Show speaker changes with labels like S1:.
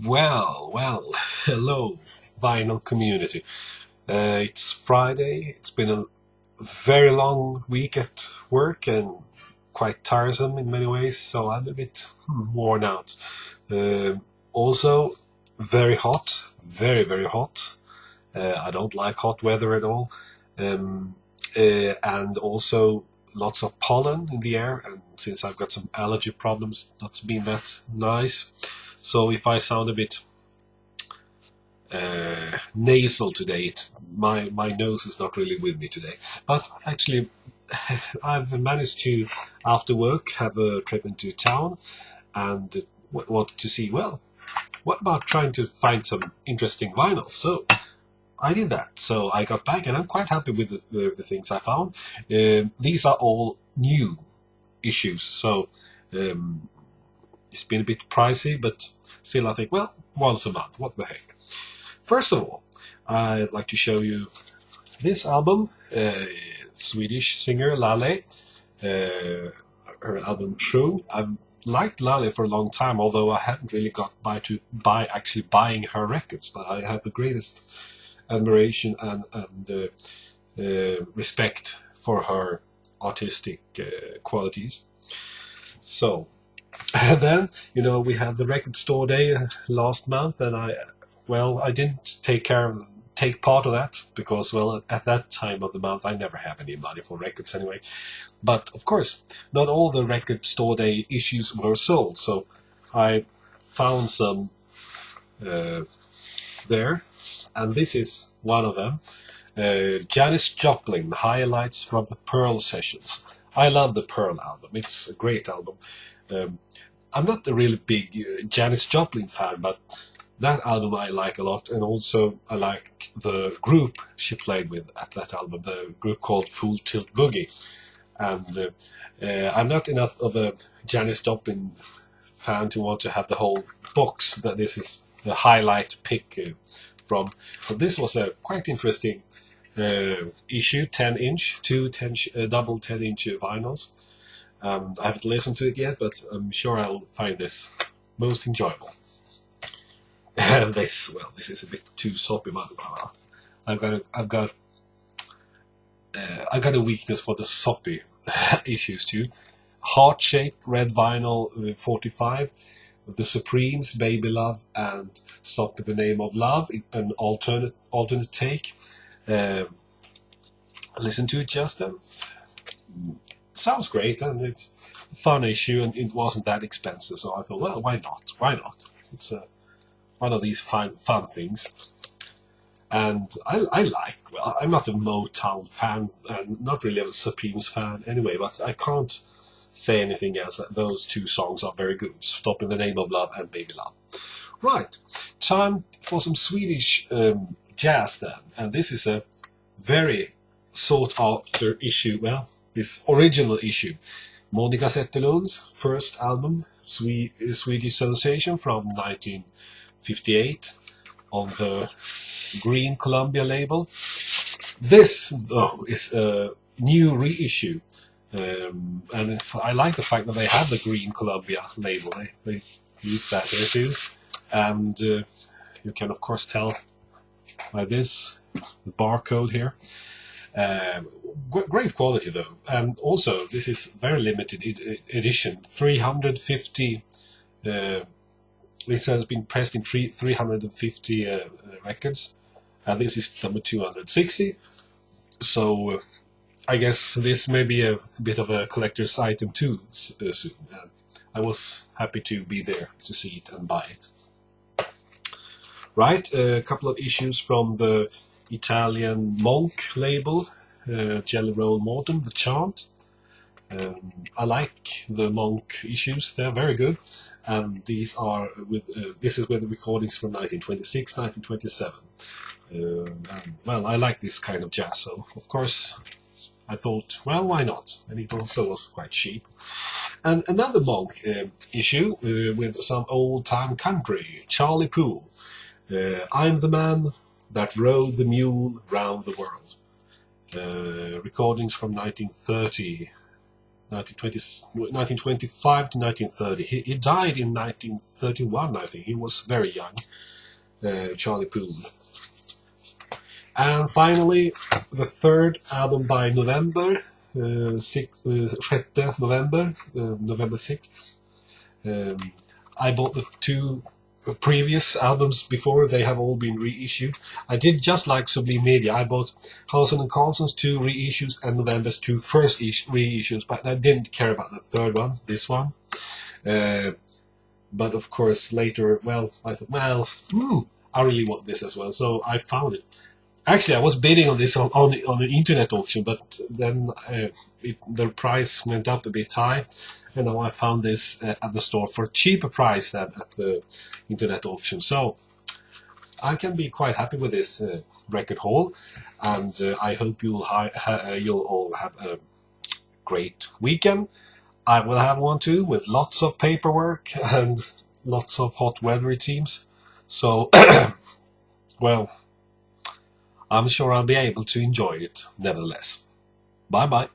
S1: Well, hello, vinyl community. It's Friday. It's been a very long week at work and quite tiresome in many ways, so I'm a bit worn out. Also, very hot, very hot. I don't like hot weather at all. Um, and also lots of pollen in the air, and since I've got some allergy problems, not been that nice. So if I sound a bit nasal today, my nose is not really with me today. But actually, I've managed to, after work, have a trip into town and wanted to see, well, what about trying to find some interesting vinyls? So I did that. So I got back and I'm quite happy with the things I found. These are all new issues, so it's been a bit pricey, but still I think, well, once a month, what the heck. First of all, I'd like to show you this album, Swedish singer Lale, her album True. I've liked Lale for a long time, although I hadn't really got to actually buying her records, but I have the greatest admiration and respect for her artistic qualities. So, and then, we had the record store day last month, and I didn't take part of that because, well, at that time of the month I never have any money for records anyway. But of course, not all the record store day issues were sold, so I found some there, and this is one of them. Janis Joplin, highlights from the Pearl sessions. I love the Pearl album. It's a great album. I'm not a really big Janis Joplin fan, but that album I like a lot, and also I like the group she played with at that album, the group called Full Tilt Boogie. And I'm not enough of a Janis Joplin fan to want to have the whole box that this is the highlight pick from. But this was a quite interesting issue, 10-inch, double 10-inch vinyls. I haven't listened to it yet, but I'm sure I'll find this most enjoyable. And this is a bit too soppy, but I've got a weakness for the soppy issues too. Heart-shaped red vinyl 45, The Supremes, Baby Love, and Stop with the Name of Love, an alternate take. Listen to it, Justin. Sounds great, and it's a fun issue, and it wasn't that expensive, so I thought, well, why not? It's one of these fun things. And well, I'm not a Motown fan, and not really a Supremes fan anyway, but I can't say anything else. Those two songs are very good, Stop in the Name of Love and Baby Love. Right, time for some Swedish jazz then, and this is a very sought after issue, well, this original issue. Monica Zetterlund's first album, Swedish Sensation, from 1958 on the Green Columbia label. This, though, is a new reissue, and I like the fact that they have the Green Columbia label. They use that here too, and you can of course tell by this, the barcode here. Great quality though, and also this is very limited edition, 350. This has been pressed in 350 records, and this is number 260. So I guess this may be a bit of a collector's item too soon. I was happy to be there to see it and buy it. Right, a couple of issues from the Italian Monk label, Jelly Roll Morton, The Chant. I like the Monk issues, they're very good. And these are this is with the recordings from 1926, 1927. And, well, I like this kind of jazz, so of course I thought, well, why not? And it also was quite cheap. And another Monk issue with some old-time country, Charlie Poole. I'm the Man That Rode the Mule Round the World. Recordings from 1930, 1925 to 1930. He died in 1931, I think. He was very young, Charlie Poole. And finally, the third album by November, 6th November, November 6th. I bought the two previous albums before. They have all been reissued. I did just like Sublime Media. I bought Housen and Carlson's two reissues and November's two first reissues, but I didn't care about the third one, this one. But of course later, I thought, I really want this as well, so I found it. Actually, I was bidding on this on an internet auction, but then the price went up a bit high, and now I found this at the store for a cheaper price than at the internet auction. So I can be quite happy with this record haul, and I hope you'll all have a great weekend. I will have one too, with lots of paperwork and lots of hot weather, it seems. So, well, I'm sure I'll be able to enjoy it nevertheless. Bye bye.